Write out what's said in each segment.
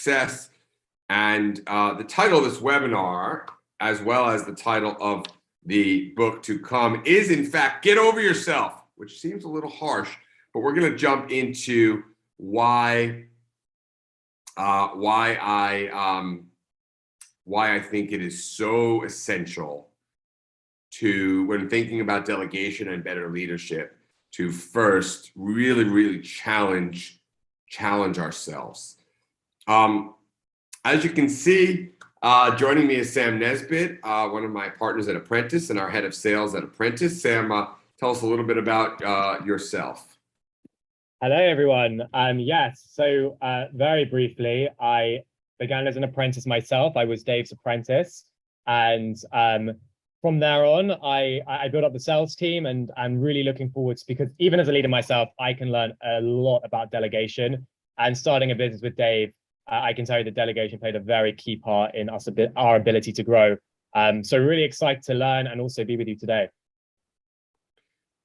success. And the title of this webinar, as well as the title of the book to come, is in fact Get Over Yourself, which seems a little harsh, but we're going to jump into why I think it is so essential to, when thinking about delegation and better leadership, to first really challenge ourselves. As you can see, joining me is Sam Nesbitt, one of my partners at Apprentice and our head of sales at Apprentice. Sam, tell us a little bit about yourself. Hello, everyone. Yes, so very briefly, I began as an apprentice myself. I was Dave's apprentice. And from there on, I built up the sales team, and I'm really looking forward to, because even as a leader myself, I can learn a lot about delegation. And starting a business with Dave, I can tell you that delegation played a very key part in our ability to grow. So really excited to learn and also be with you today.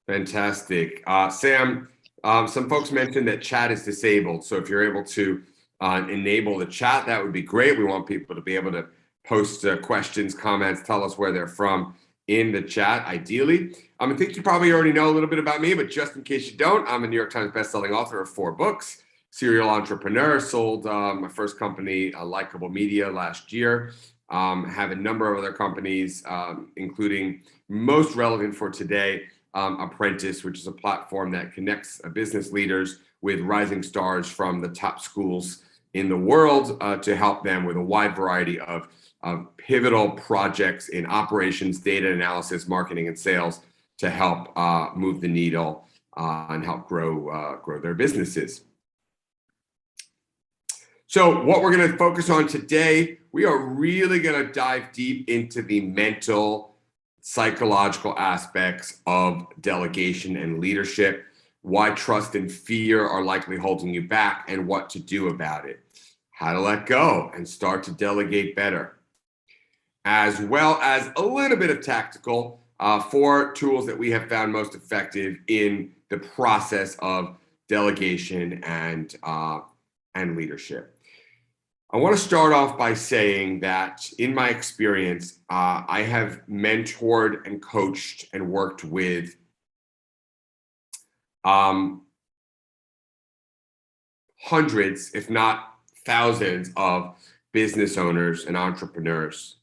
Fantastic. Sam, some folks mentioned that chat is disabled. So if you're able to enable the chat, that would be great. We want people to be able to post questions, comments, tell us where they're from in the chat, ideally. I think you probably already know a little bit about me, but just in case you don't, I'm a New York Times bestselling author of 4 books, serial entrepreneur, sold my first company, Likeable Media, last year. Have a number of other companies, including, most relevant for today, Apprentice, which is a platform that connects business leaders with rising stars from the top schools in the world to help them with a wide variety of pivotal projects in operations, data analysis, marketing, and sales to help move the needle and help grow their businesses. So what we're going to focus on today, we are really going to dive deep into the mental, psychological aspects of delegation and leadership, why trust and fear are likely holding you back, and what to do about it, how to let go and start to delegate better, as well as a little bit of tactical 4 tools that we have found most effective in the process of delegation and leadership. I want to start off by saying that in my experience, I have mentored and coached and worked with hundreds, if not thousands, of business owners and entrepreneurs.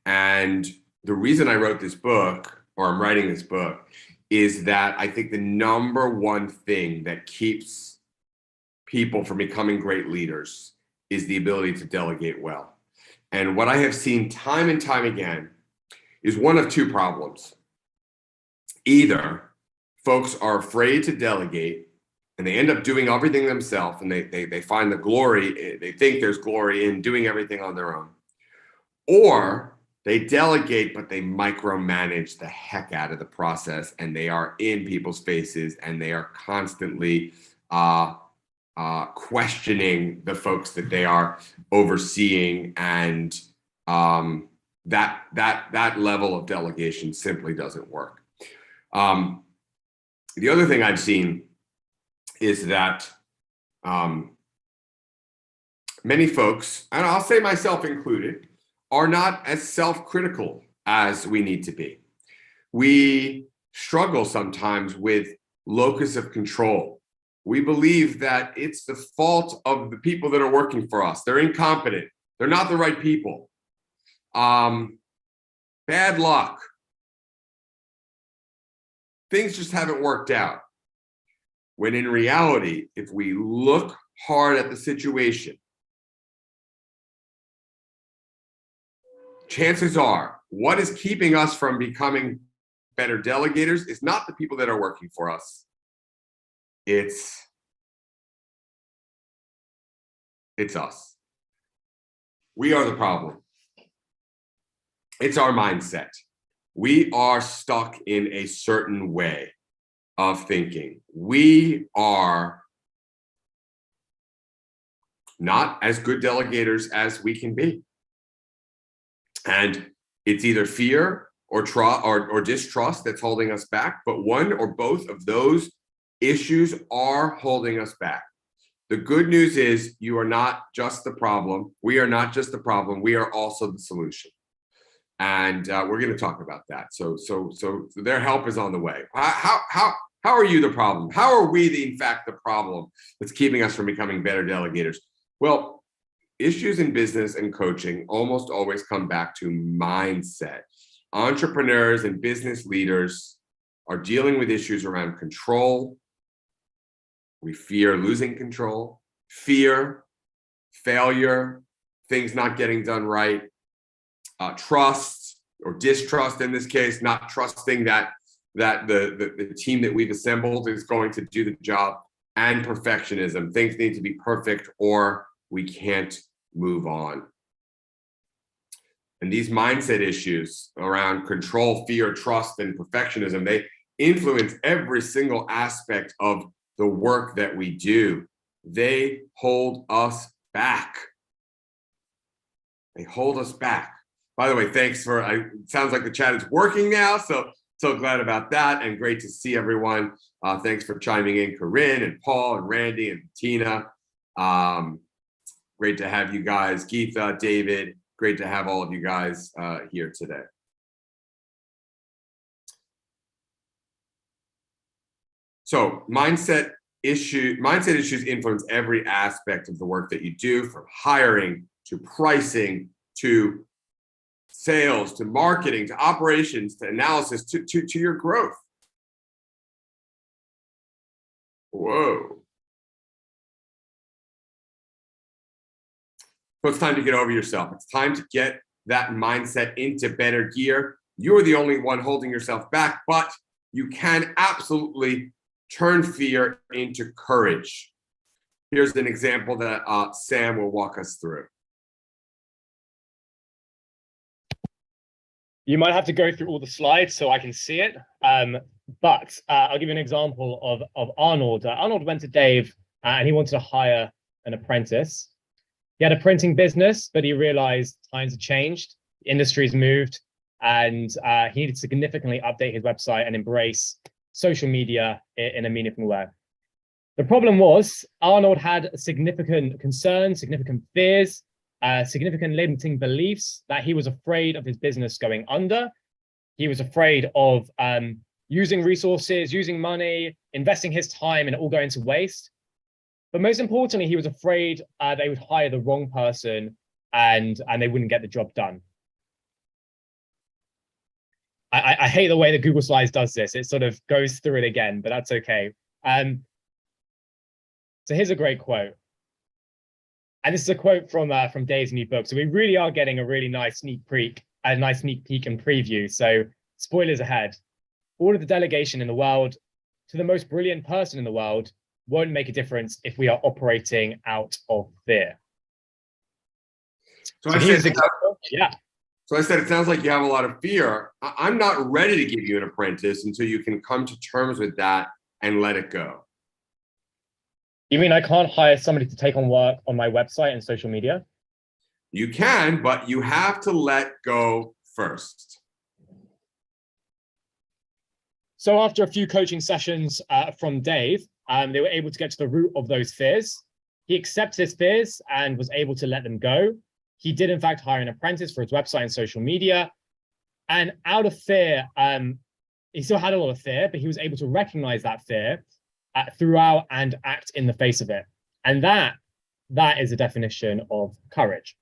And the reason I wrote this book, or I'm writing this book, is that I think the number one thing that keeps people from becoming great leaders is the ability to delegate well. And what I have seen time and time again is one of 2 problems. Either folks are afraid to delegate and they end up doing everything themselves, and they find the glory, they think there's glory in doing everything on their own. Or they delegate, but they micromanage the heck out of the process, and they are in people's faces, and they are constantly questioning the folks that they are overseeing, and that level of delegation simply doesn't work. The other thing I've seen is that many folks, and I'll say myself included, are not as self-critical as we need to be. We struggle sometimes with locus of control. We believe that it's the fault of the people that are working for us. They're incompetent. They're not the right people. Bad luck. Things just haven't worked out. When in reality, if we look hard at the situation, chances are what is keeping us from becoming better delegators is not the people that are working for us. It's us. We are the problem. It's our mindset. We are stuck in a certain way of thinking. We are not as good delegators as we can be. And it's either fear or distrust that's holding us back, but one or both of those issues are holding us back. The good news is you are not just the problem. We are not just the problem. We are also the solution. And we're going to talk about that. So their help is on the way. How are you the problem? How are we, in fact, the problem that's keeping us from becoming better delegators? Well, issues in business and coaching almost always come back to mindset. Entrepreneurs and business leaders are dealing with issues around control. We fear losing control, fear, failure, things not getting done right, trust or distrust in this case, not trusting that the team that we've assembled is going to do the job, and perfectionism. Things need to be perfect or we can't move on. And these mindset issues around control, fear, trust, and perfectionism, they influence every single aspect of the work that we do. They hold us back. They hold us back. By the way, thanks for, it sounds like the chat is working now, so glad about that, and great to see everyone. Thanks for chiming in, Corinne and Paul and Randy and Tina. Great to have you guys, Geetha, David. Great to have all of you guys here today. So mindset issues influence every aspect of the work that you do, from hiring to pricing to sales to marketing to operations to analysis to your growth. Whoa. So it's time to get over yourself. It's time to get that mindset into better gear. You're the only one holding yourself back, but you can absolutely turn fear into courage. Here's an example that Sam will walk us through. You might have to go through all the slides so I can see it, but I'll give you an example of Arnold. Arnold went to Dave and he wanted to hire an apprentice. He had a printing business, but he realized times have changed, the industry's moved, and he needed to significantly update his website and embrace social media in a meaningful way. The problem was Arnold had significant concerns, significant fears, significant limiting beliefs, that he was afraid of his business going under. He was afraid of using resources, using money, investing his time, and it all going to waste. But most importantly, he was afraid they would hire the wrong person and they wouldn't get the job done. I hate the way that Google Slides does this. It sort of goes through it again, but that's okay. So here's a great quote. And this is a quote from Dave's new book. So we really are getting a really nice sneak peek and preview. So spoilers ahead. All of the delegation in the world to the most brilliant person in the world won't make a difference if we are operating out of fear. So I said, it sounds like you have a lot of fear. I'm not ready to give you an apprentice until you can come to terms with that and let it go. You mean I can't hire somebody to take on work on my website and social media? You can, but you have to let go first. So after a few coaching sessions from Dave, they were able to get to the root of those fears. He accepted his fears and was able to let them go. He did, in fact, hire an apprentice for his website and social media. And out of fear, he still had a lot of fear, but he was able to recognize that fear throughout and act in the face of it. And that is the definition of courage.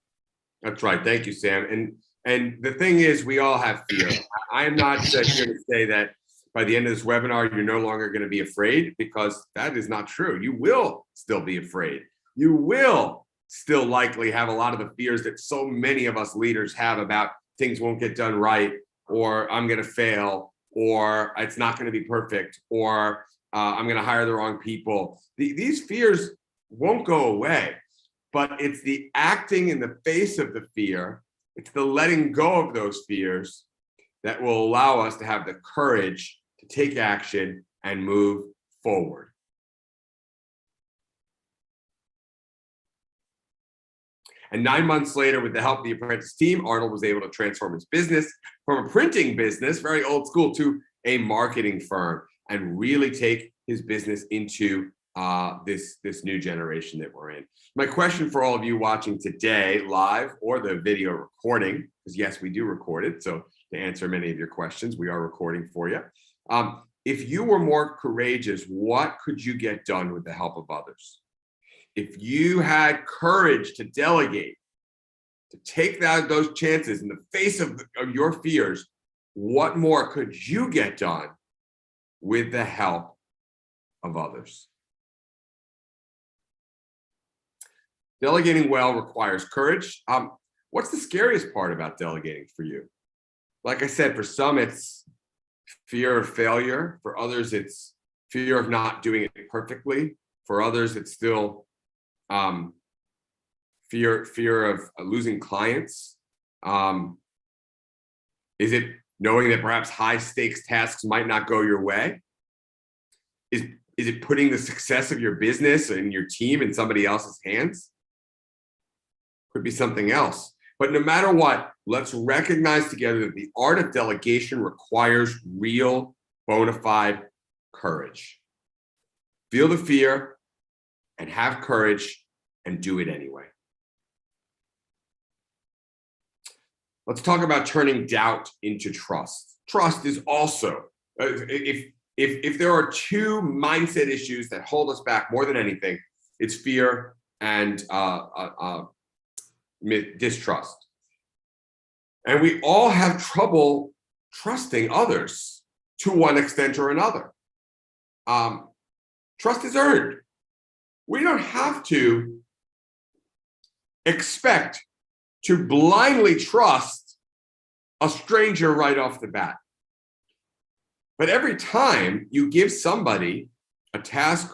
That's right. Thank you, Sam. And the thing is, we all have fear. I am not here to say that by the end of this webinar, you're no longer going to be afraid, because that is not true. You will still be afraid. You will still likely have a lot of the fears that so many of us leaders have about things won't get done right, or I'm going to fail, or it's not going to be perfect, or I'm going to hire the wrong people. These fears won't go away, but it's the acting in the face of the fear, it's the letting go of those fears that will allow us to have the courage to take action and move forward. And 9 months later, with the help of the apprentice team, Arnold was able to transform his business from a printing business, very old school, to a marketing firm, and really take his business into this new generation that we're in. My question for all of you watching today, live or the video recording, because yes, we do record it. So to answer many of your questions, we are recording for you. If you were more courageous, what could you get done with the help of others? If you had courage to delegate, to take those chances in the face of your fears, what more could you get done with the help of others? Delegating well requires courage. What's the scariest part about delegating for you? Like I said, for some, it's fear of failure. For others, it's fear of not doing it perfectly. For others, it's still fear of losing clients. Is it knowing that perhaps high stakes tasks might not go your way? Is it putting the success of your business and your team in somebody else's hands? Could be something else. But no matter what, let's recognize together that the art of delegation requires real, bona fide courage. Feel the fear and have courage and do it anyway. Let's talk about turning doubt into trust. Trust is also, if there are two mindset issues that hold us back more than anything, it's fear and distrust. And we all have trouble trusting others to one extent or another. Trust is earned. We don't have to expect to blindly trust a stranger right off the bat. But every time you give somebody a task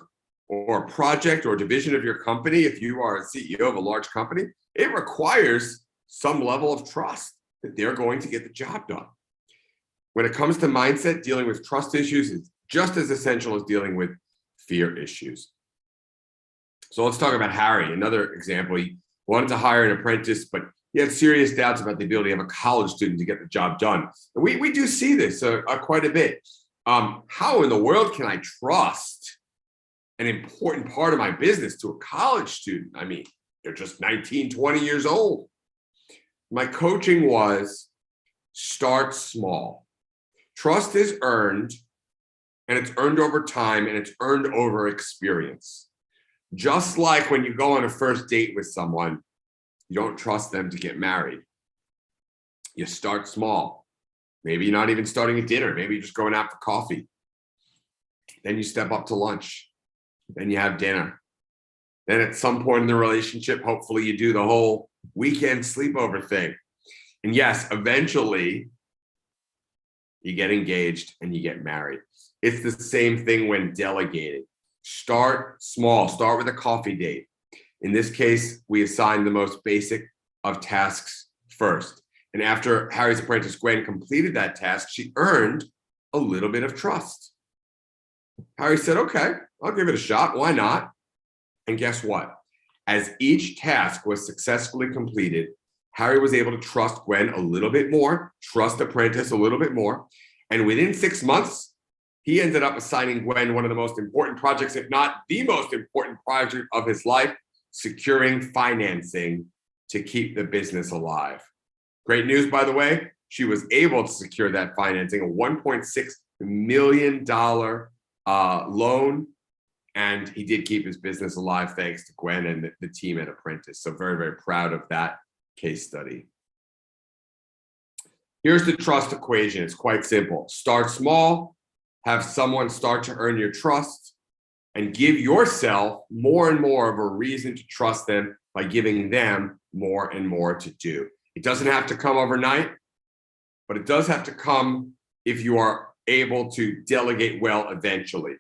or a project or division of your company, if you are a CEO of a large company, it requires some level of trust that they're going to get the job done. When it comes to mindset, dealing with trust issues is just as essential as dealing with fear issues. So let's talk about Harry, another example. He wanted to hire an apprentice, but he had serious doubts about the ability of a college student to get the job done. And we do see this quite a bit. How in the world can I trust an important part of my business to a college student? I mean, they're just 19, 20 years old. My coaching was start small. Trust is earned, and it's earned over time, and it's earned over experience. Just like when you go on a first date with someone, you don't trust them to get married. You start small. Maybe you're not even starting a dinner. Maybe you're just going out for coffee. Then you step up to lunch. Then you have dinner. Then at some point in the relationship, hopefully you do the whole weekend sleepover thing. And yes, eventually you get engaged and you get married. It's the same thing when delegating. Start small. Start with a coffee date. In this case, we assigned the most basic of tasks first. And after Harry's apprentice, Gwen, completed that task, she earned a little bit of trust. Harry said, okay, I'll give it a shot. Why not? And guess what? As each task was successfully completed, Harry was able to trust Gwen a little bit more, trust apprentice a little bit more. And within 6 months, he ended up assigning Gwen one of the most important projects, if not the most important project of his life, securing financing to keep the business alive. Great news, by the way, she was able to secure that financing, a $1.6 million loan, and he did keep his business alive thanks to Gwen and the team at Apprentice. So very, very proud of that case study. Here's the trust equation. It's quite simple. Start small, have someone start to earn your trust, and give yourself more and more of a reason to trust them by giving them more and more to do. It doesn't have to come overnight, but it does have to come if you are able to delegate well eventually.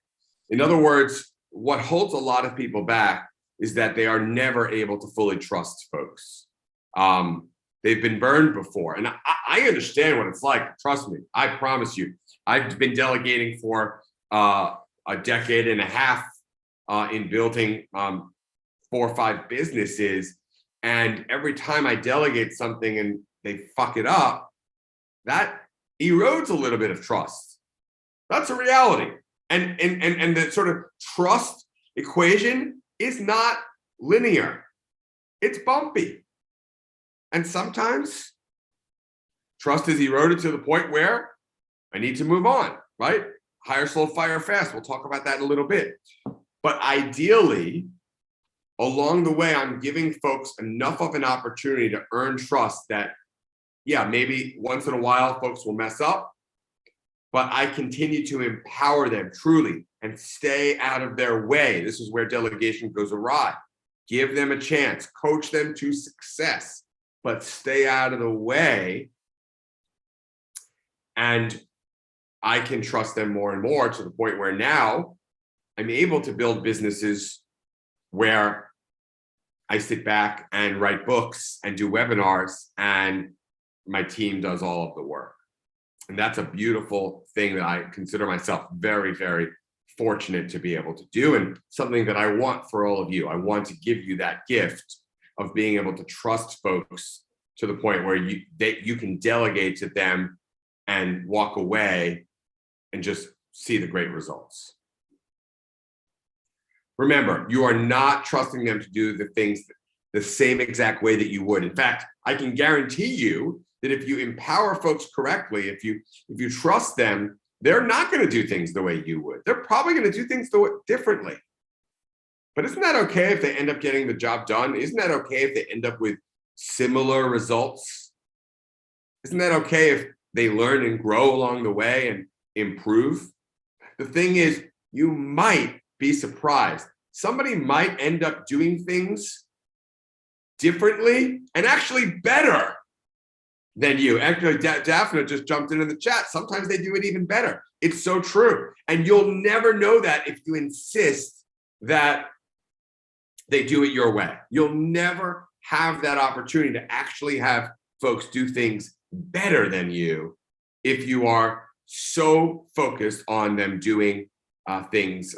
In other words, what holds a lot of people back is that they are never able to fully trust folks. They've been burned before. And I understand what it's like. Trust me, I promise you. I've been delegating for a decade and a half in building 4 or 5 businesses. And every time I delegate something and they fuck it up, that erodes a little bit of trust. That's a reality. And the sort of trust equation is not linear. It's bumpy. And sometimes trust is eroded to the point where I need to move on, right? Hire slow, fire fast. We'll talk about that in a little bit. But ideally, along the way, I'm giving folks enough of an opportunity to earn trust that, yeah, maybe once in a while folks will mess up, but I continue to empower them truly and stay out of their way. This is where delegation goes awry. Give them a chance, coach them to success, but stay out of the way. And I can trust them more and more to the point where now I'm able to build businesses where I sit back and write books and do webinars and my team does all of the work. And that's a beautiful thing that I consider myself very, very fortunate to be able to do, and something that I want for all of you. I want to give you that gift of being able to trust folks to the point where you can delegate to them and walk away and just see the great results. Remember, you are not trusting them to do the things the same exact way that you would. In fact, I can guarantee you that if you empower folks correctly, if you trust them, they're not going to do things the way you would. They're probably going to do things differently. But isn't that okay if they end up getting the job done? Isn't that okay if they end up with similar results? Isn't that okay if they learn and grow along the way and improve? The thing is, you might be surprised. Somebody might end up doing things differently and actually better than you. Actually, Daphne just jumped into the chat. Sometimes they do it even better. It's so true. And you'll never know that if you insist that they do it your way. You'll never have that opportunity to actually have folks do things better than you if you are so focused on them doing things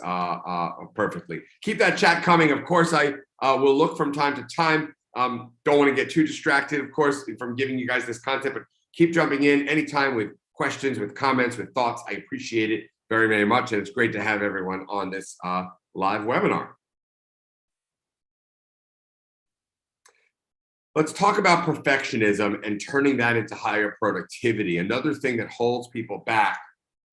perfectly. Keep that chat coming. Of course, I will look from time to time. Don't want to get too distracted, of course, from giving you guys this content, but keep jumping in anytime with questions, with comments, with thoughts. I appreciate it very, very much. And it's great to have everyone on this live webinar. Let's talk about perfectionism and turning that into higher productivity. Another thing that holds people back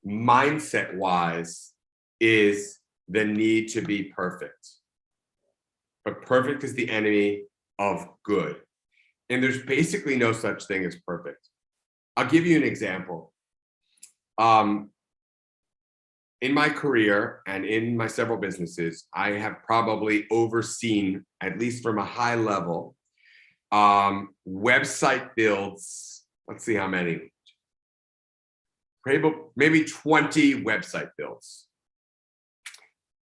mindset-wise is the need to be perfect. But perfect is the enemy of good. And there's basically no such thing as perfect. I'll give you an example. In my career and in my several businesses, I have probably overseen, at least from a high level, website builds. Let's see how many. Maybe 20 website builds.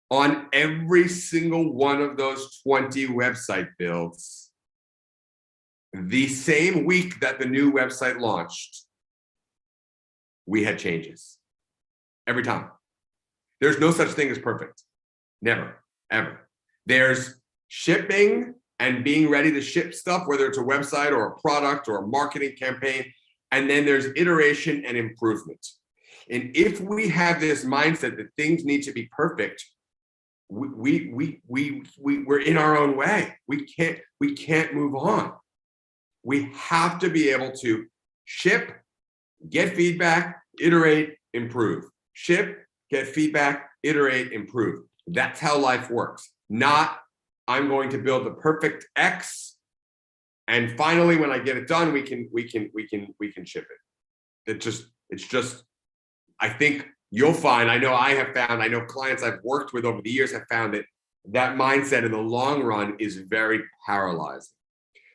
On every single one of those 20 website builds, the same week that the new website launched, we had changes. Every time. There's no such thing as perfect. Never, ever. There's shipping and being ready to ship stuff, whether it's a website or a product or a marketing campaign. And then there's iteration and improvement. And if we have this mindset that things need to be perfect, we're in our own way. We can't move on. We have to be able to ship, get feedback, iterate, improve. Ship, get feedback, iterate, improve. That's how life works. Not I'm going to build the perfect X, and finally when I get it done, we can ship it. It's just I think you'll find, I know clients I've worked with over the years have found that mindset in the long run is very paralyzing.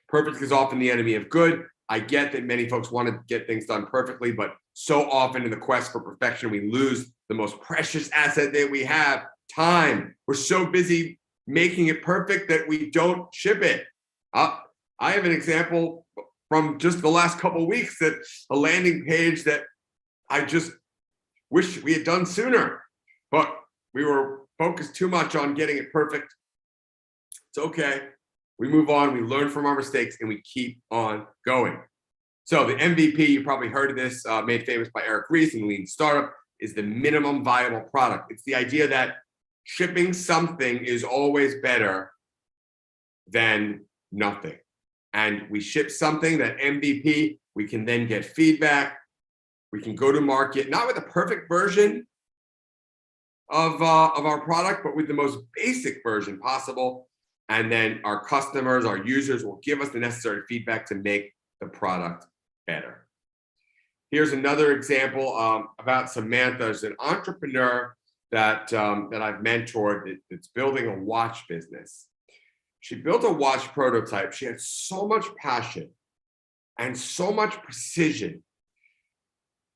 Perfect is often the enemy of good. I get that many folks want to get things done perfectly, but so often in the quest for perfection, we lose the most precious asset that we have, time. We're so busy making it perfect that we don't ship it. I have an example from just the last couple of weeks, that a landing page that I just wish we had done sooner, but we were focused too much on getting it perfect. It's okay. We move on, we learn from our mistakes, and we keep on going. So the MVP, you probably heard of this, made famous by Eric Ries in Lean Startup, is the minimum viable product. It's the idea that shipping something is always better than nothing. And we ship something, that MVP, we can then get feedback. We can go to market, not with a perfect version of our product, but with the most basic version possible. And then our customers, our users will give us the necessary feedback to make the product better. Here's another example about Samantha. She's an entrepreneur that I've mentored that's building a watch business. She built a watch prototype. She had so much passion and so much precision,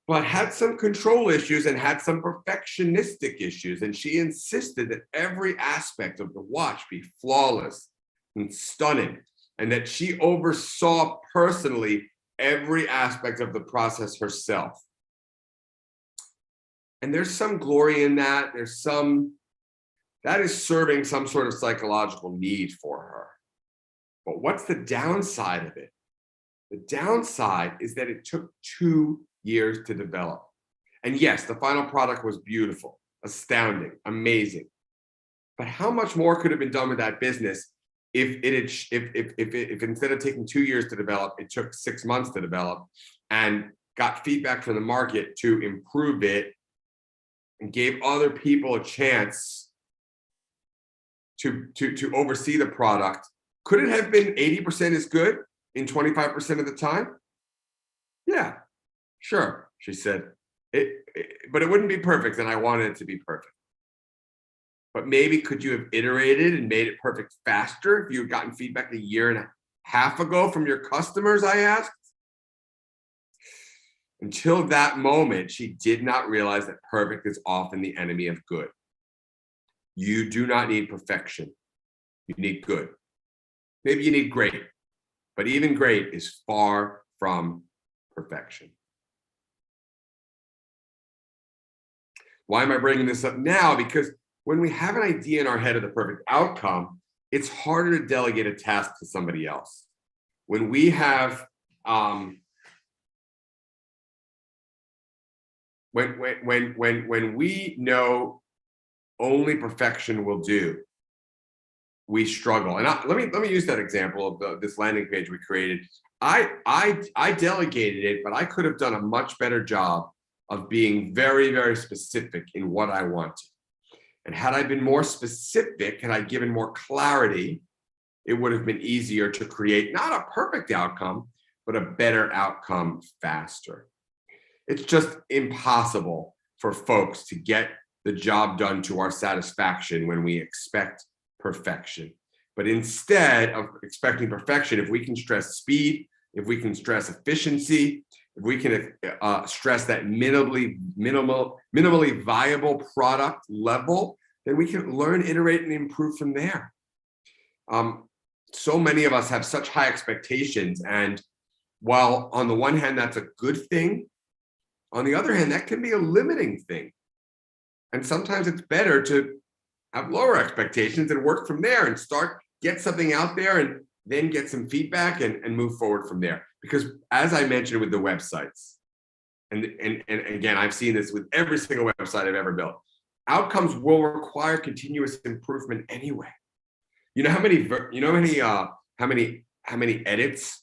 but had some control issues and had some perfectionistic issues. And she insisted that every aspect of the watch be flawless and stunning, and that she oversaw personally every aspect of the process herself. And there's some glory in that. That is serving some sort of psychological need for her. But what's the downside of it? The downside is that it took 2 years to develop. And yes, the final product was beautiful, astounding, amazing. But how much more could have been done with that business if instead of taking 2 years to develop, it took 6 months to develop, and got feedback from the market to improve it and gave other people a chance to oversee the product? Could it have been 80% as good in 25% of the time? Yeah, sure, she said. But it wouldn't be perfect, and I wanted it to be perfect. But maybe could you have iterated and made it perfect faster if you had gotten feedback a year and a half ago from your customers, I asked. Until that moment, she did not realize that perfect is often the enemy of good. You do not need perfection. You need good. Maybe you need great, but even great is far from perfection. Why am I bringing this up now? Because when we have an idea in our head of the perfect outcome, it's harder to delegate a task to somebody else. When we have when we know only perfection will do, we struggle. And let me use that example of this landing page we created. I delegated it, but I could have done a much better job of being very, very specific in what I wanted. And had I been more specific, had I given more clarity, it would have been easier to create not a perfect outcome, but a better outcome faster. It's just impossible for folks to get the job done to our satisfaction when we expect perfection. But instead of expecting perfection, if we can stress speed, if we can stress efficiency, if we can stress that minimally viable product level, then we can learn, iterate, and improve from there. So many of us have such high expectations, and while on the one hand that's a good thing, on the other hand that can be a limiting thing. And sometimes it's better to have lower expectations and work from there and get something out there and then get some feedback and move forward from there. Because as I mentioned with the websites, and again, I've seen this with every single website I've ever built, outcomes will require continuous improvement anyway. You know how many edits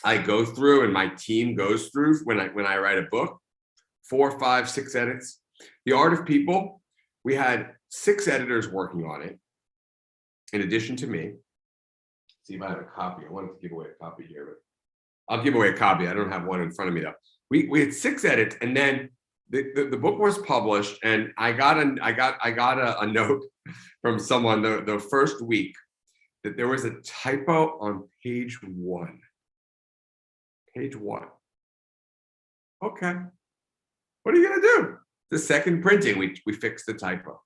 I go through and my team goes through when I write a book? 4, 5, 6 edits. The Art of People, we had 6 editors working on it, in addition to me. See if I have a copy. I wanted to give away a copy here, but I'll give away a copy. I don't have one in front of me though. We had 6 edits, and then the book was published, and I got a note from someone the first week that there was a typo on page 1. Page 1. Okay. What are you gonna do? The second printing, we fixed the typo.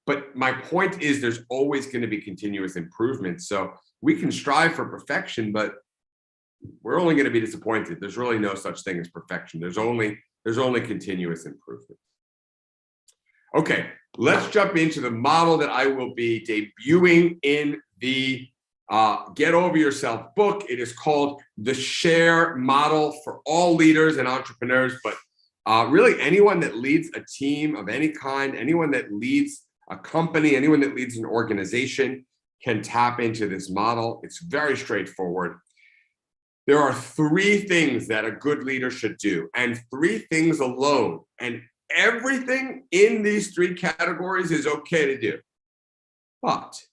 But my point is there's always going to be continuous improvement. So we can strive for perfection, but we're only going to be disappointed. There's really no such thing as perfection. There's only continuous improvement. Okay, let's jump into the model that I will be debuting in the Get Over Yourself book. It is called The Share Model for all leaders and entrepreneurs, but really anyone that leads a team of any kind, anyone that leads A company, anyone that leads an organization can tap into this model. It's very straightforward. There are 3 things that a good leader should do, and 3 things alone. And everything in these 3 categories is okay to do. But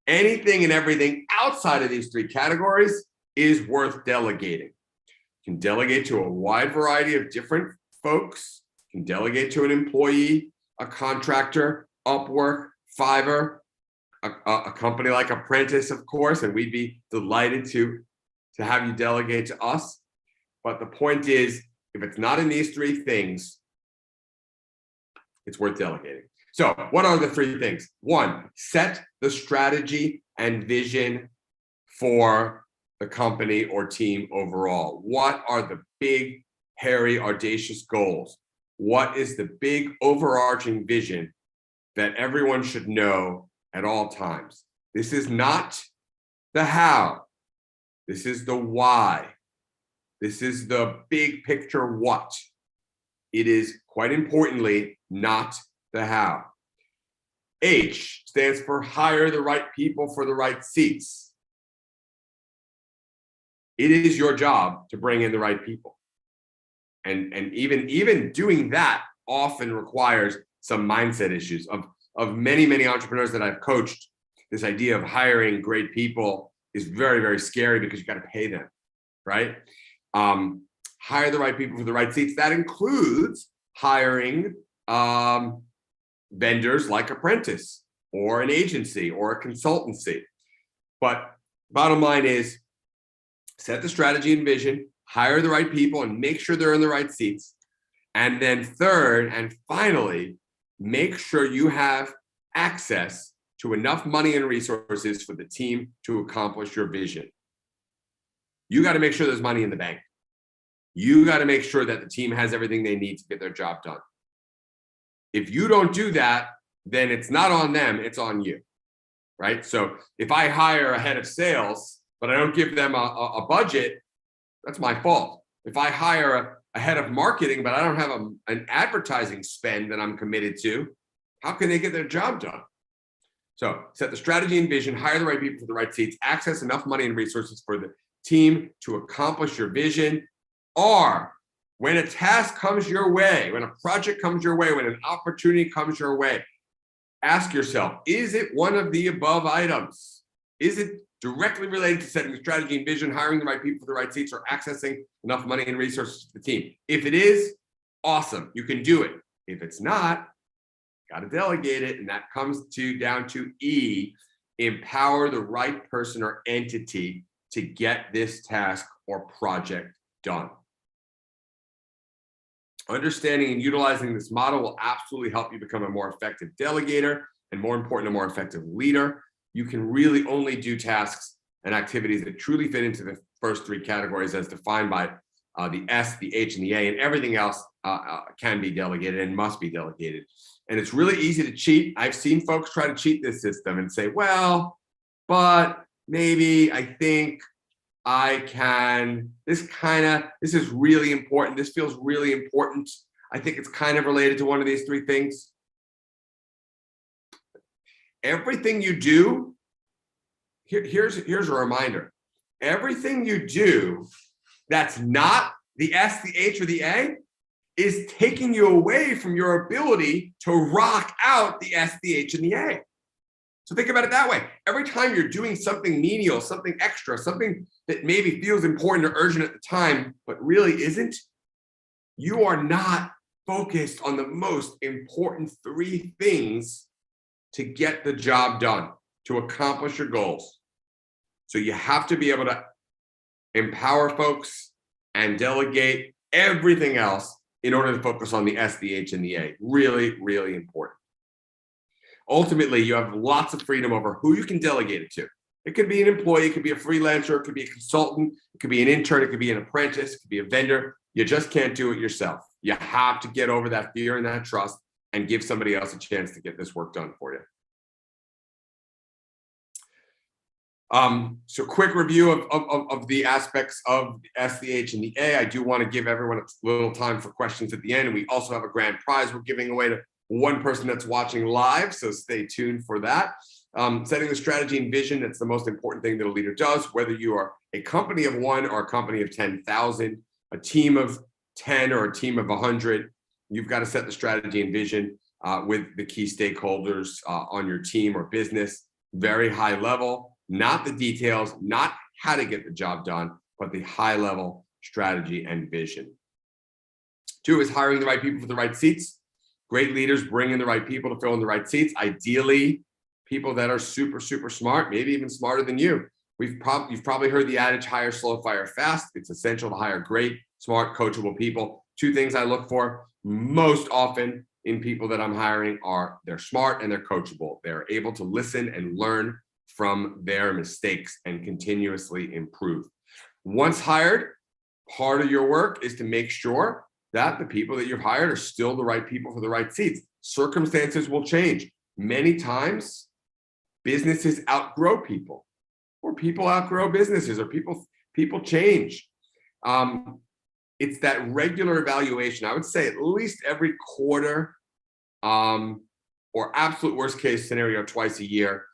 anything and everything outside of these 3 categories is worth delegating. You can delegate to a wide variety of different folks. You can delegate to an employee, a contractor, Upwork, Fiverr, a company like Apprentice, of course, and we'd be delighted to have you delegate to us. But the point is, if it's not in these 3 things, it's worth delegating. So what are the 3 things? 1, set the strategy and vision for the company or team overall. What are the big, hairy, audacious goals? What is the big overarching vision that everyone should know at all times? This is not the how. This is the why. This is the big picture what. It is, quite importantly, not the how. H stands for hire the right people for the right seats. It is your job to bring in the right people. And even doing that often requires some mindset issues. Of many entrepreneurs that I've coached, this idea of hiring great people is very, very scary because you got to pay them, right? Hire the right people for the right seats. That includes hiring vendors like Apprentice or an agency or a consultancy. But bottom line is, set the strategy and vision, hire the right people, and make sure they're in the right seats. And then third and finally, make sure you have access to enough money and resources for the team to accomplish your vision. You got to make sure there's money in the bank. You got to make sure that the team has everything they need to get their job done. If you don't do that, then it's not on them, it's on you, right? So if I hire a head of sales, but I don't give them a budget, that's my fault. If I hire a head of marketing, but I don't have an advertising spend that I'm committed to, how can they get their job done? So set the strategy and vision, hire the right people for the right seats, access enough money and resources for the team to accomplish your vision. Or when a task comes your way, when a project comes your way, when an opportunity comes your way, ask yourself, is it one of the above items? Is it directly related to setting the strategy and vision, hiring the right people for the right seats, or accessing enough money and resources for the team? If it is, awesome, you can do it. If it's not, got to delegate it. And that comes down to E, empower the right person or entity to get this task or project done. Understanding and utilizing this model will absolutely help you become a more effective delegator and, more important, a more effective leader. You can really only do tasks and activities that truly fit into the first 3 categories as defined by the S, the H, and the A, and everything else can be delegated and must be delegated. And it's really easy to cheat. I've seen folks try to cheat this system and say, well, but maybe I think I can, this is really important. This feels really important. I think it's kind of related to one of these 3 things. Everything you do, here's a reminder. Everything you do that's not the S, the H, or the A is taking you away from your ability to rock out the S, the H, and the A. So think about it that way. Every time you're doing something menial, something extra, something that maybe feels important or urgent at the time, but really isn't, you are not focused on the most important 3 things to get the job done, to accomplish your goals. So you have to be able to empower folks and delegate everything else in order to focus on the S, the H, and the A. Really, really important. Ultimately, you have lots of freedom over who you can delegate it to. It could be an employee, it could be a freelancer, it could be a consultant, it could be an intern, it could be an apprentice, it could be a vendor. You just can't do it yourself. You have to get over that fear and that trust and give somebody else a chance to get this work done for you. So quick review of the aspects of the S, the H, and the A. I do want to give everyone a little time for questions at the end. And we also have a grand prize we're giving away to one person that's watching live, so stay tuned for that. Setting the strategy and vision, that's the most important thing that a leader does, whether you are a company of 1 or a company of 10,000, a team of 10 or a team of 100. You've got to set the strategy and vision with the key stakeholders on your team or business, very high level, not the details, not how to get the job done, but the high level strategy and vision. 2 is hiring the right people for the right seats. Great leaders bring in the right people to fill in the right seats. Ideally, people that are super, super smart, maybe even smarter than you. You've probably heard the adage, hire slow, fire fast. It's essential to hire great, smart, coachable people. 2 things I look for most often in people that I'm hiring are they're smart and they're coachable. They're able to listen and learn from their mistakes and continuously improve. Once hired, part of your work is to make sure that the people that you've hired are still the right people for the right seats. Circumstances will change. Many times, businesses outgrow people, or people outgrow businesses, or people change. It's that regular evaluation. I would say at least every quarter, or absolute worst case scenario, twice a year,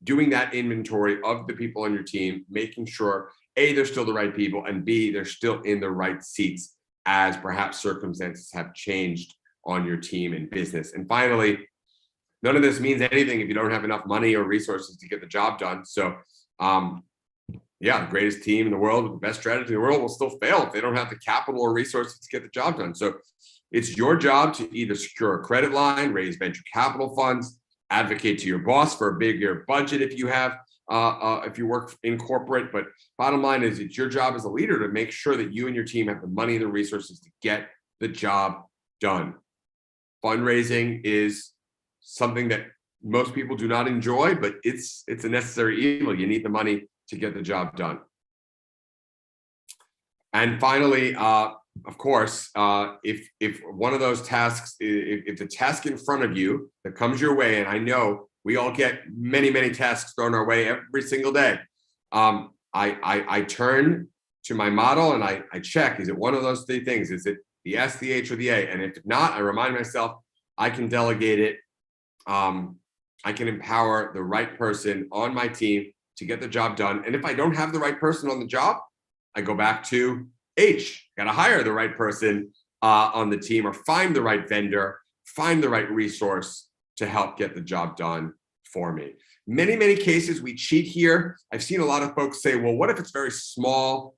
doing that inventory of the people on your team, making sure A, they're still the right people, and B, they're still in the right seats as perhaps circumstances have changed on your team and business. And finally, none of this means anything if you don't have enough money or resources to get the job done. So yeah, the greatest team in the world with the best strategy in the world will still fail if they don't have the capital or resources to get the job done. So it's your job to either secure a credit line, raise venture capital funds, advocate to your boss for a bigger budget if you have, if you work in corporate. But bottom line is, it's your job as a leader to make sure that you and your team have the money and the resources to get the job done. Fundraising is something that most people do not enjoy, but it's a necessary evil. You need the money to get the job done. And finally, of course, if one of those tasks, if the task in front of you that comes your way, and I know we all get many, many tasks thrown our way every single day, I turn to my model and I check, is it one of those 3 things? Is it the S, the H, or the A? And if not, I remind myself I can delegate it. I can empower the right person on my team to get the job done. And if I don't have the right person on the job, I go back to H, got to hire the right person on the team, or find the right vendor, find the right resource to help get the job done for me. Many, many cases we cheat here. I've seen a lot of folks say, well, what if it's very small?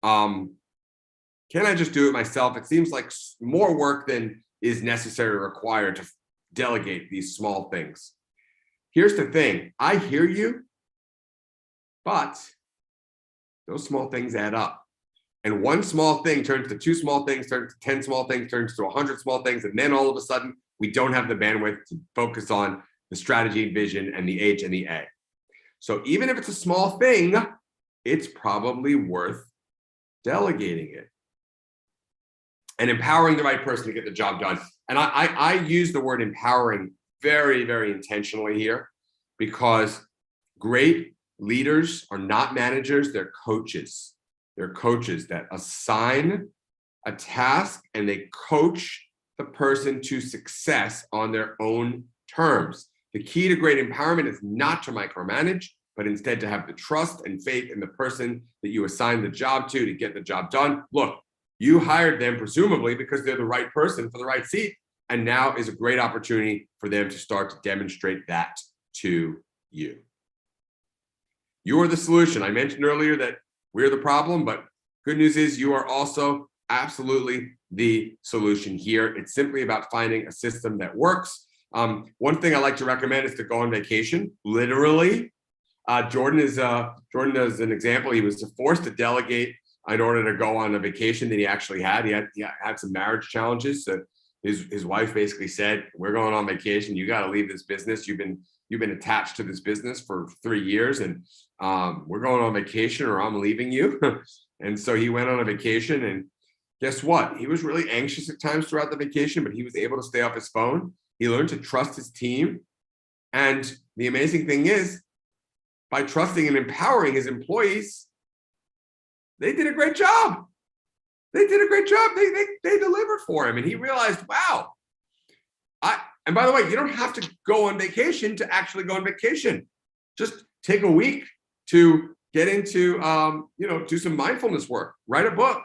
Can I just do it myself? It seems like more work than is necessary or required to delegate these small things. Here's the thing, I hear you, but those small things add up. And one small thing turns to 2 small things, turns to 10 small things, turns to 100 small things. And then all of a sudden, we don't have the bandwidth to focus on the strategy and vision and the H and the A. So even if it's a small thing, it's probably worth delegating it and empowering the right person to get the job done. And I use the word empowering very, very intentionally here, because great leaders are not managers, they're coaches. They're coaches that assign a task and they coach the person to success on their own terms. The key to great empowerment is not to micromanage, but instead to have the trust and faith in the person that you assign the job to get the job done. Look, you hired them presumably because they're the right person for the right seat, and now is a great opportunity for them to start to demonstrate that to you. You are the solution. I mentioned earlier that we're the problem, but good news is you are also absolutely the solution here. It's simply about finding a system that works. One thing I like to recommend is to go on vacation, literally. Jordan is an example. He was forced to delegate in order to go on a vacation that he actually had. He had some marriage challenges. So his wife basically said, "We're going on vacation. You got to leave this business. You've been attached to this business for 3 years, and we're going on vacation, or I'm leaving you." And so he went on a vacation, and guess what? He was really anxious at times throughout the vacation, but he was able to stay off his phone. He learned to trust his team. And the amazing thing is, by trusting and empowering his employees, they did a great job. They did a great job. They delivered for him. And he realized, wow, And by the way, you don't have to go on vacation to actually go on vacation. Just take a week to get into, do some mindfulness work, write a book,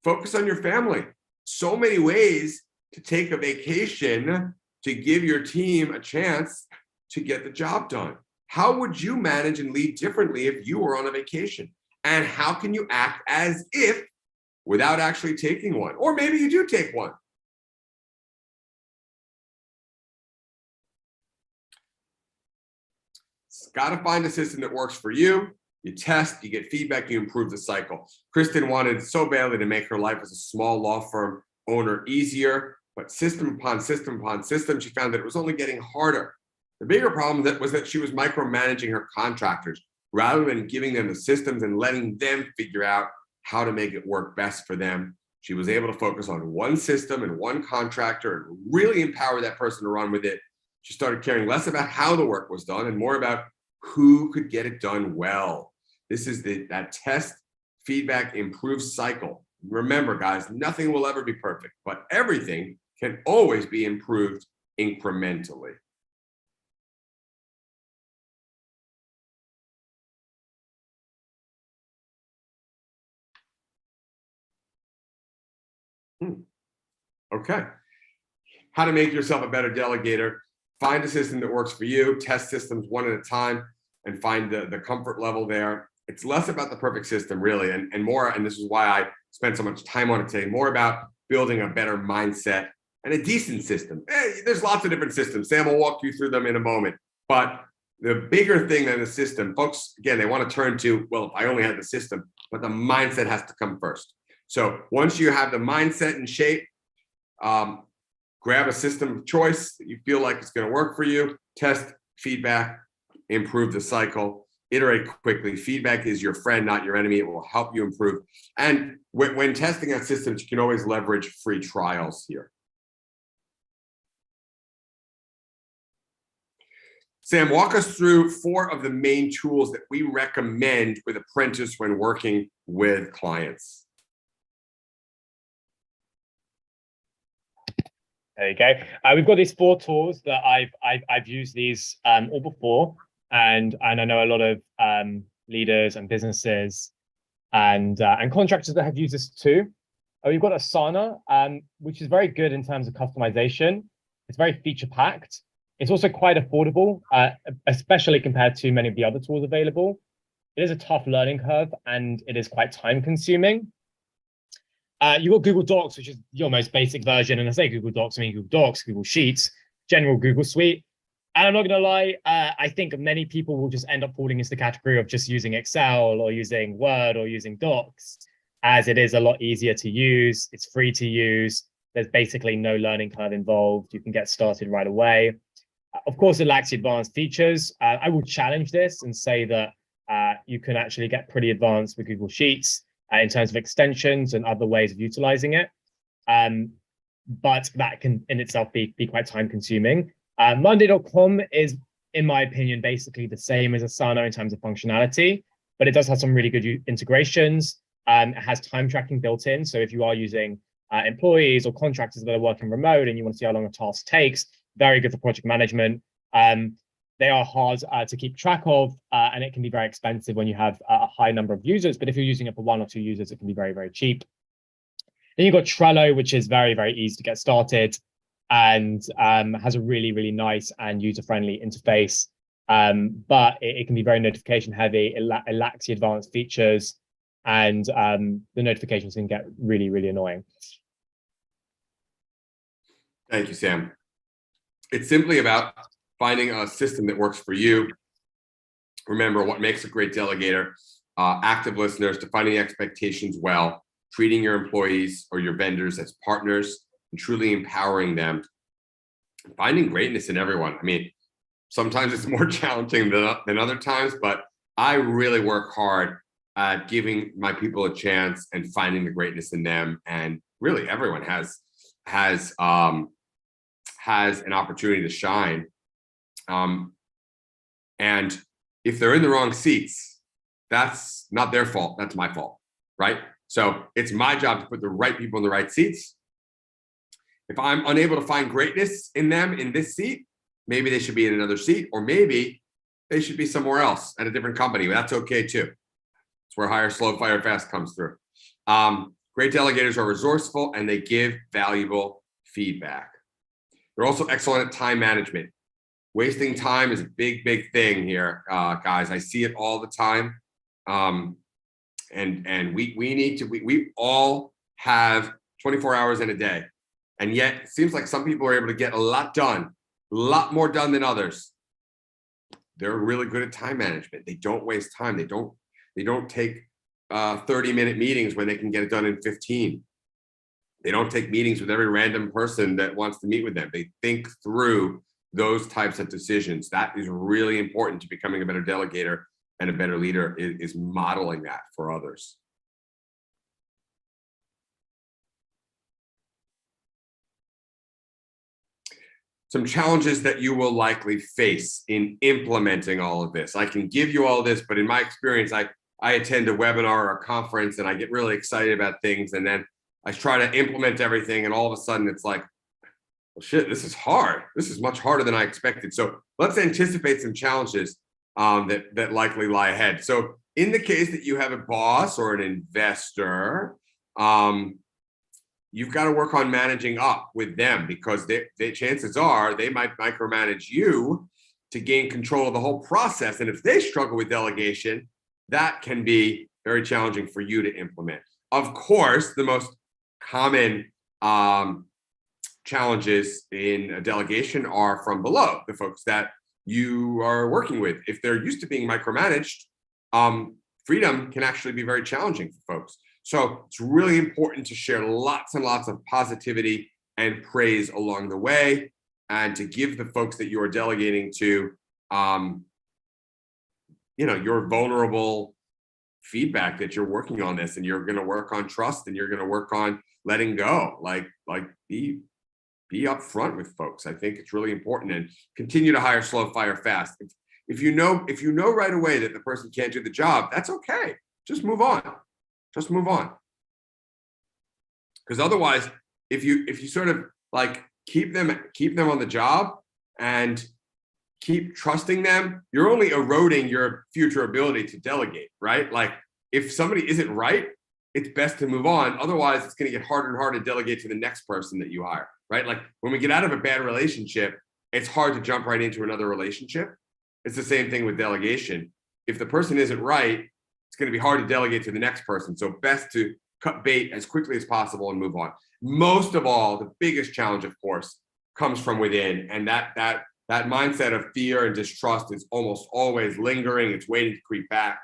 focus on your family. So many ways to take a vacation to give your team a chance to get the job done. How would you manage and lead differently if you were on a vacation? And how can you act as if without actually taking one? Or maybe you do take one. Got to find a system that works for you. You test, you get feedback, you improve the cycle. Kristen wanted so badly to make her life as a small law firm owner easier, but system upon system upon system, she found that it was only getting harder. The bigger problem was that she was micromanaging her contractors rather than giving them the systems and letting them figure out how to make it work best for them. She was able to focus on one system and one contractor and really empower that person to run with it. She started caring less about how the work was done and more about who could get it done well. This is that test, feedback, improve cycle. Remember, guys, nothing will ever be perfect, but everything can always be improved incrementally. Okay. How to make yourself a better delegator. Find a system that works for you, test systems one at a time, and find the comfort level there. It's less about the perfect system, really, and more, and this is why I spent so much time on it today, more about building a better mindset and a decent system. There's lots of different systems. Sam will walk you through them in a moment. But the bigger thing than the system, folks, again, they want to turn to, well, if I only had the system, but the mindset has to come first. So once you have the mindset in shape, grab a system of choice that you feel like it's going to work for you, test, feedback, improve the cycle, iterate quickly. Feedback is your friend, not your enemy. It will help you improve. And when testing out systems, you can always leverage free trials here. Sam, walk us through 4 of the main tools that we recommend with apprentices when working with clients. There you go. We've got these 4 tools that I've used these all before, and I know a lot of leaders and businesses and contractors that have used this too. We've got Asana, which is very good in terms of customization. It's very feature packed. It's also quite affordable, especially compared to many of the other tools available. It is a tough learning curve and it is quite time consuming. You've got Google Docs, which is your most basic version. And I say Google Docs, I mean Google Docs, Google Sheets, general Google Suite. And I'm not going to lie, I think many people will just end up falling into the category of just using Excel or using Word or using Docs, as it is a lot easier to use. It's free to use. There's basically no learning curve involved. You can get started right away. Of course, it lacks the advanced features. I will challenge this and say that you can actually get pretty advanced with Google Sheets in terms of extensions and other ways of utilizing it. But that can in itself be quite time consuming. Monday.com is, in my opinion, basically the same as Asana in terms of functionality, but it does have some really good integrations. It has time tracking built in. So if you are using employees or contractors that are working remote and you want to see how long a task takes, very good for project management. They are hard to keep track of, and it can be very expensive when you have a high number of users. But if you're using it for 1 or 2 users, it can be very, very cheap. Then you've got Trello, which is very, very easy to get started and has a really, really nice and user-friendly interface. But it can be very notification heavy. It lacks the advanced features, and the notifications can get really, really annoying. Thank you, Sam. It's simply about finding a system that works for you. Remember, what makes a great delegator, active listeners, defining expectations well, treating your employees or your vendors as partners, and truly empowering them. Finding greatness in everyone. I mean, sometimes it's more challenging than other times, but I really work hard at giving my people a chance and finding the greatness in them. And really, everyone has an opportunity to shine. And if they're in the wrong seats, that's not their fault. That's my fault, right? So it's my job to put the right people in the right seats. If I'm unable to find greatness in them in this seat, maybe they should be in another seat, or maybe they should be somewhere else at a different company. That's okay too. It's where hire slow, fire fast comes through. Great delegators are resourceful and they give valuable feedback. They're also excellent at time management. Wasting time is a big, big thing here, guys. I see it all the time. And we all have 24 hours in a day. And yet it seems like some people are able to get a lot done, a lot more done than others. They're really good at time management. They don't waste time. They don't take 30-minute meetings when they can get it done in 15. They don't take meetings with every random person that wants to meet with them. They think through those types of decisions. That is really important to becoming a better delegator and a better leader, is modeling that for others. Some challenges that you will likely face in implementing all of this. I can give you all of this, but in my experience, I attend a webinar or a conference and I get really excited about things, and then I try to implement everything, and all of a sudden it's like, well, shit, this is hard. This is much harder than I expected. So let's anticipate some challenges that likely lie ahead. So in the case that you have a boss or an investor, you've got to work on managing up with them, because they chances are they might micromanage you to gain control of the whole process. And if they struggle with delegation, that can be very challenging for you to implement. Of course, the most common challenges in a delegation are from below, the folks that you are working with. If they're used to being micromanaged, freedom can actually be very challenging for folks. So it's really important to share lots and lots of positivity and praise along the way, and to give the folks that you are delegating to, your vulnerable feedback that you're working on this, and you're going to work on trust, and you're going to work on letting go. Like be upfront with folks. I think it's really important, and continue to hire slow, fire fast. If you know right away that the person can't do the job, that's okay. Just move on. Just move on. Because otherwise, if you sort of like keep them on the job and keep trusting them, you're only eroding your future ability to delegate, right? Like if somebody isn't right, it's best to move on. Otherwise, it's going to get harder and harder to delegate to the next person that you hire, right? Like when we get out of a bad relationship, it's hard to jump right into another relationship. It's the same thing with delegation. If the person isn't right, it's going to be hard to delegate to the next person. So best to cut bait as quickly as possible and move on. Most of all, the biggest challenge, of course, comes from within. And that mindset of fear and distrust is almost always lingering. It's waiting to creep back.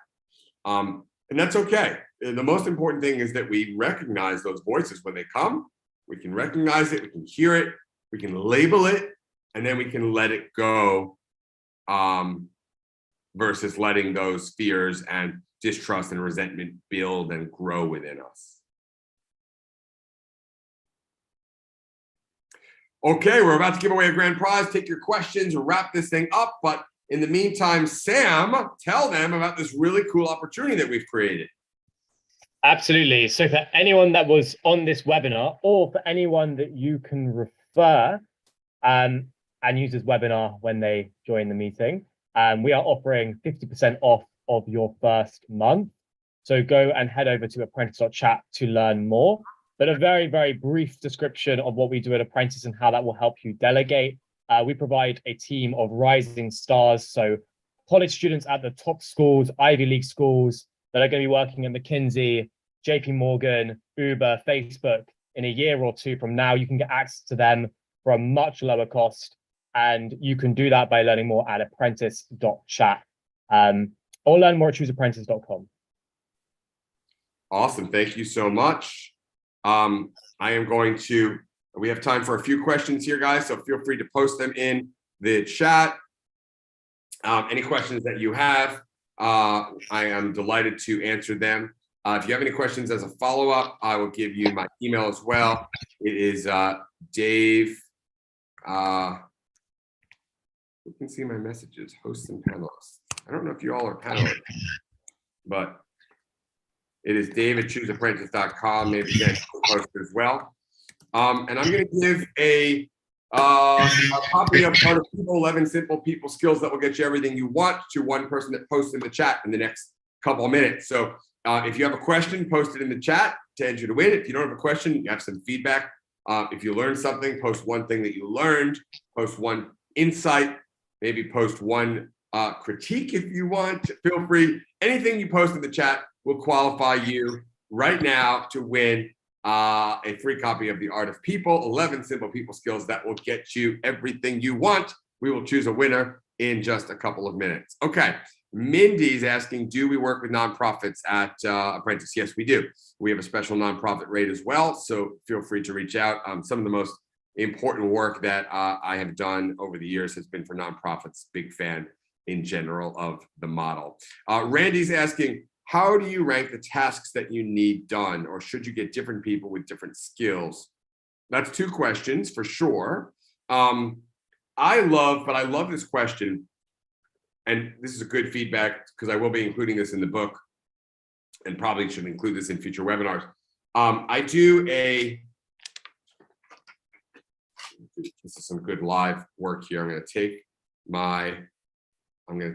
And that's okay. The most important thing is that we recognize those voices when they come. We can recognize it, we can hear it, we can label it, and then we can let it go, versus letting those fears and distrust and resentment build and grow within us. Okay, we're about to give away a grand prize. Take your questions, wrap this thing up. But in the meantime, Sam, tell them about this really cool opportunity that we've created. Absolutely. So for anyone that was on this webinar, or for anyone that you can refer and use this webinar when they join the meeting, we are offering 50% off of your first month. So go and head over to apprentice.chat to learn more. But a very, very brief description of what we do at Apprentice and how that will help you delegate. We provide a team of rising stars, so college students at the top schools, Ivy League schools, that are going to be working at McKinsey, JP Morgan, Uber, Facebook. In a year or two from now, you can get access to them for a much lower cost. And you can do that by learning more at apprentice.chat. Or learn more at chooseapprentice.com. Awesome. Thank you so much. We have time for a few questions here, guys, so feel free to post them in the chat. Any questions that you have, I am delighted to answer them. If you have any questions as a follow-up, I will give you my email as well. It is Dave. You can see my messages, hosts and panelists. I don't know if you all are panelists, but it is Dave at chooseapprentice.com. Maybe again, post as well. And I'm going to give a copy of Art of People, 11 Simple People Skills that will get you everything you want to one person that posts in the chat in the next couple of minutes. So if you have a question, post it in the chat to enter to win. If you don't have a question, you have some feedback. If you learned something, post one thing that you learned, post one insight, maybe post one critique if you want. Feel free. Anything you post in the chat will qualify you right now to win a free copy of The Art of People, 11 Simple People Skills that will get you everything you want. We will choose a winner in just a couple of minutes. Okay, Mindy's asking, do we work with nonprofits at Apprentice? Yes, we do. We have a special nonprofit rate as well, so feel free to reach out. Some of the most important work that I have done over the years has been for nonprofits. Big fan in general of the model. Randy's asking, how do you rank the tasks that you need done, or should you get different people with different skills? That's two questions for sure. I love this question, and this is a good feedback because I will be including this in the book and probably should include this in future webinars. I do this is some good live work here. I'm going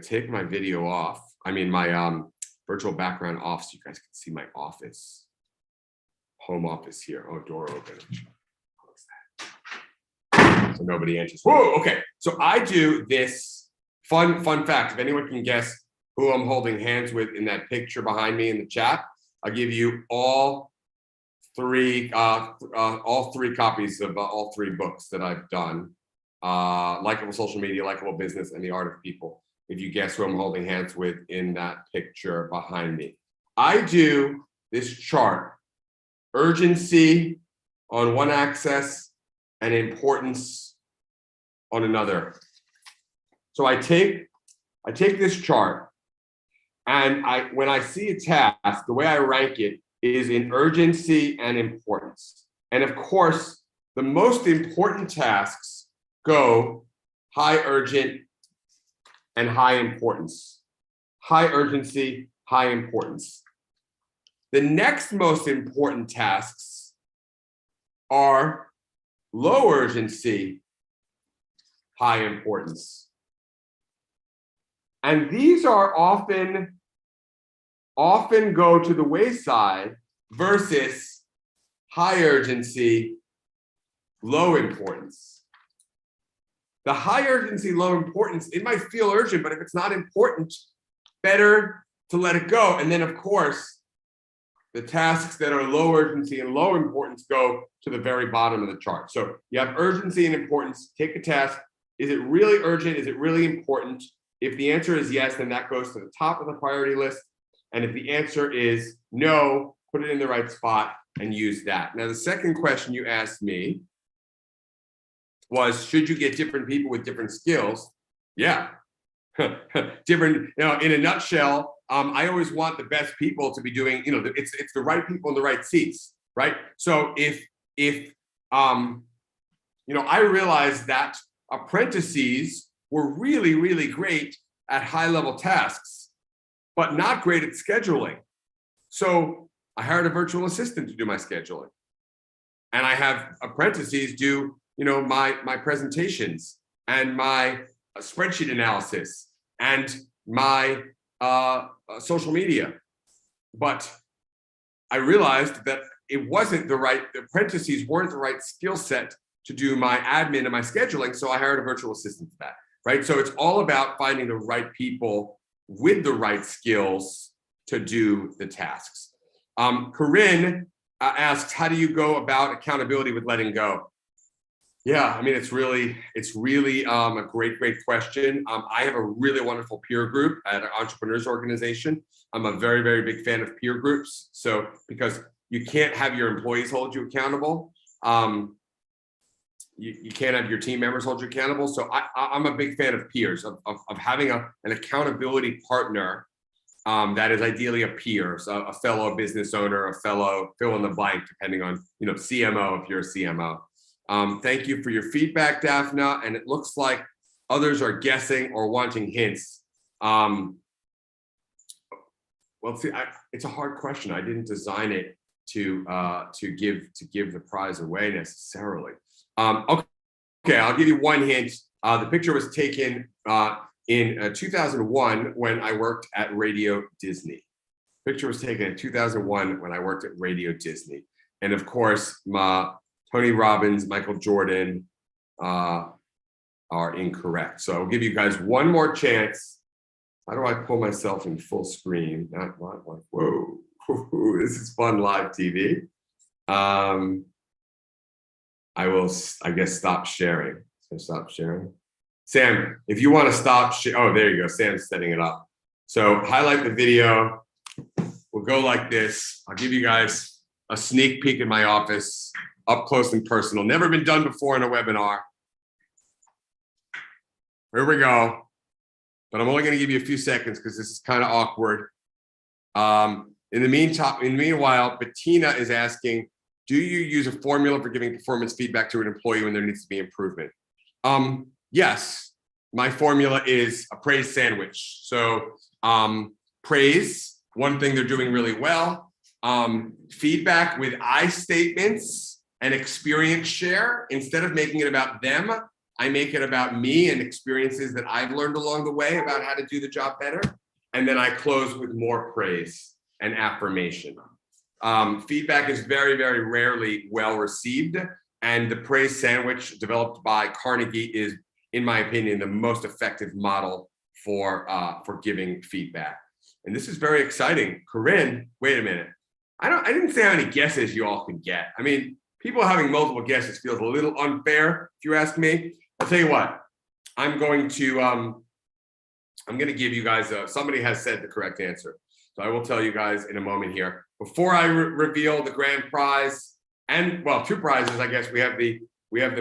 to take my video off. I mean, my virtual background off so you guys can see my office, home office here. Oh, door open. So nobody answers. Whoa, okay. So I do this fun fact. If anyone can guess who I'm holding hands with in that picture behind me in the chat, I'll give you all three copies of all three books that I've done. Likeable Social Media, Likeable Business, and The Art of People. If you guess who I'm holding hands with in that picture behind me. I do this chart, urgency on one axis and importance on another. So I take this chart, and when I see a task, the way I rank it is in urgency and importance. And of course, the most important tasks go high urgent and high importance. High urgency, high importance. The next most important tasks are low urgency, high importance. And these are often go to the wayside versus high urgency, low importance. The high urgency, low importance, it might feel urgent, but if it's not important, better to let it go. And then, of course, the tasks that are low urgency and low importance go to the very bottom of the chart. So you have urgency and importance. Take a task. Is it really urgent? Is it really important? If the answer is yes, then that goes to the top of the priority list. And if the answer is no, put it in the right spot and use that. Now, the second question you asked me was, should you get different people with different skills? Yeah, different, in a nutshell, I always want the best people to be doing, it's the right people in the right seats, right? So if I realized that apprentices were really, really great at high level tasks, but not great at scheduling. So I hired a virtual assistant to do my scheduling. And I have apprentices do my presentations and my spreadsheet analysis and my social media. But I realized that it wasn't the apprentices weren't the right skill set to do my admin and my scheduling. So I hired a virtual assistant for that, right? So it's all about finding the right people with the right skills to do the tasks. Corinne asks, how do you go about accountability with letting go? Yeah, I mean, it's really a great question. I have a really wonderful peer group at an entrepreneurs organization. I'm a very, very big fan of peer groups. So because you can't have your employees hold you accountable, you can't have your team members hold you accountable. So I'm a big fan of peers, of having an accountability partner that is ideally a peer, so a fellow business owner, a fellow fill in the blank, depending on CMO if you're a CMO. Thank you for your feedback, Daphna. And it looks like others are guessing or wanting hints. Well, see, it's a hard question. I didn't design it to give the prize away necessarily. Okay, I'll give you one hint. The picture was taken in 2001 when I worked at Radio Disney. Picture was taken in 2001 when I worked at Radio Disney. And of course, Tony Robbins, Michael Jordan are incorrect. So I'll give you guys one more chance. How do I pull myself in full screen? Not whoa, this is fun live TV. I will, I guess, stop sharing. So stop sharing. Sam, if you want to stop, oh, there you go. Sam's setting it up. So highlight the video. We'll go like this. I'll give you guys a sneak peek in my office, up close and personal. Never been done before in a webinar. Here we go. But I'm only going to give you a few seconds because this is kind of awkward. In the meanwhile, Bettina is asking, do you use a formula for giving performance feedback to an employee when there needs to be improvement? Yes, my formula is a praise sandwich. So praise, one thing they're doing really well. Feedback with I statements and experience share. Instead of making it about them, I make it about me and experiences that I've learned along the way about how to do the job better. And then I close with more praise and affirmation. Feedback is very, very rarely well received. And the praise sandwich developed by Carnegie is, in my opinion, the most effective model for giving feedback. And this is very exciting. Corinne, wait a minute. I didn't say how many guesses you all could get. I mean, people having multiple guesses feels a little unfair, if you ask me. I'll tell you what, I'm going to give you guys, somebody has said the correct answer. So I will tell you guys in a moment here. Before I reveal the grand prize, and well, two prizes, I guess. We have the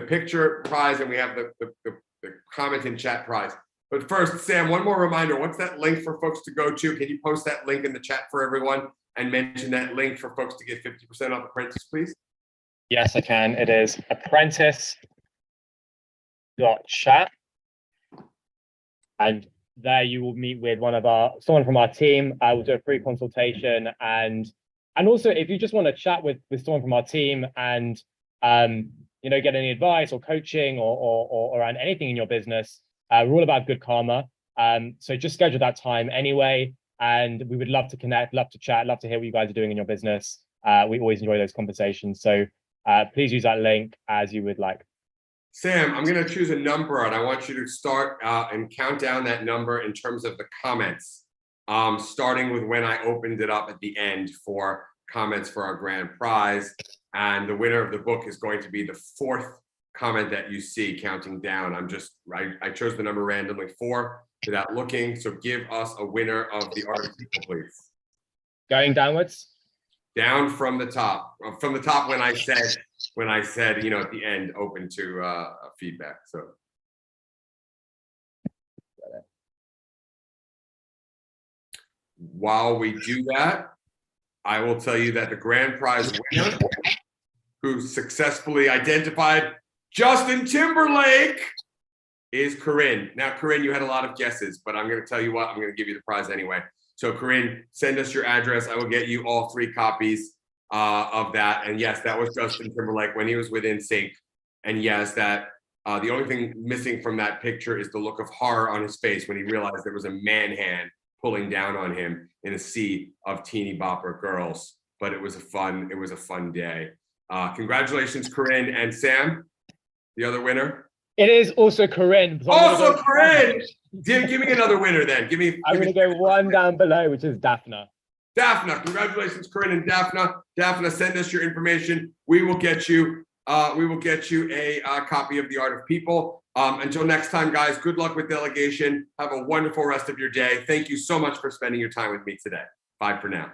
picture prize and we have the comment and chat prize. But first, Sam, one more reminder. What's that link for folks to go to? Can you post that link in the chat for everyone and mention that link for folks to get 50% off Apprentice, please? Yes, I can. It is apprentice.chat. And there you will meet with someone from our team. We'll do a free consultation, and also if you just want to chat with someone from our team and get any advice or coaching or around anything in your business, we're all about good karma. So just schedule that time anyway, and we would love to connect, love to chat, love to hear what you guys are doing in your business. We always enjoy those conversations. So please use that link as you would like. Sam, I'm going to choose a number, and I want you to start and count down that number in terms of the comments, starting with when I opened it up at the end for comments for our grand prize. And the winner of the book is going to be the fourth comment that you see counting down. I chose the number randomly 4 without looking. So give us a winner of the Art of People, please. Going downwards? Down from the top. From the top when I said, at the end, open to feedback. So. While we do that, I will tell you that the grand prize winner, who successfully identified Justin Timberlake, is Corinne. Now, Corinne, you had a lot of guesses, but I'm going to tell you what, I'm going to give you the prize anyway. So Corinne, send us your address. I will get you all 3 copies of that. And yes, that was Justin Timberlake when he was with NSYNC. And yes, that the only thing missing from that picture is the look of horror on his face when he realized there was a man hand pulling down on him in a sea of teeny bopper girls. But it was a fun day. Congratulations, Corinne. And Sam, the other winner? It is also Corinne. Also Corinne! Give me another winner then. I'm going to go one down below, which is Daphna. Daphna, congratulations, Corinne and Daphna. Daphna, send us your information. We will get you a copy of The Art of People. Until next time, guys, good luck with delegation. Have a wonderful rest of your day. Thank you so much for spending your time with me today. Bye for now.